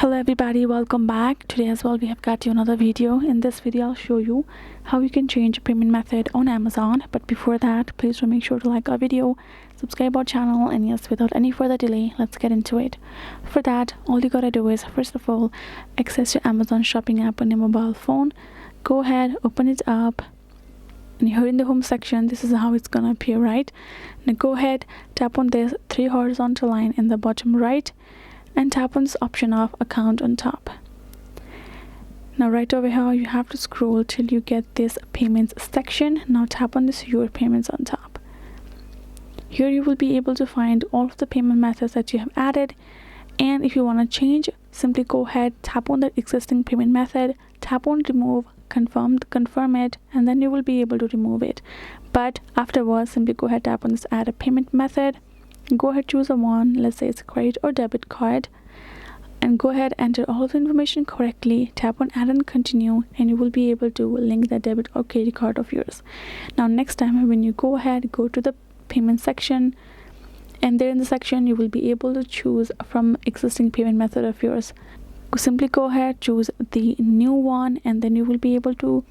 Hello everybody, welcome back. Today as well we have got you another video. In this video I'll show you how you can change payment method on Amazon. But before that, please do make sure to like our video, subscribe our channel, and yes, without any further delay, let's get into it. For that, all you gotta do is first of all access your Amazon shopping app on your mobile phone. Go ahead, open it up, and here in the home section this is how it's gonna appear, right? Now go ahead, tap on this three horizontal line in the bottom right and tap on this option of account on top. Now right over here you have to scroll till you get this payments section. Now tap on this your payments on top. Here you will be able to find all of the payment methods that you have added, and if you want to change, simply go ahead, tap on the existing payment method, tap on remove, confirm it, and then you will be able to remove it. But afterwards, simply go ahead, tap on this add a payment method. Go ahead, choose a one, let's say it's a credit or debit card, and go ahead, enter all of the information correctly, tap on add and continue, and you will be able to link the debit or credit card of yours. Now next time when you go ahead, go to the payment section, and there in the section you will be able to choose from existing payment method of yours. Simply go ahead, choose the new one, and then you will be able to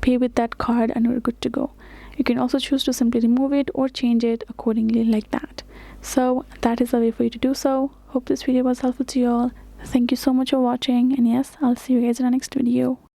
pay with that card and you're good to go. You can also choose to simply remove it or change it accordingly like that. So that is the way for you to do so. Hope this video was helpful to you all. Thank you so much for watching, and yes, I'll see you guys in the next video.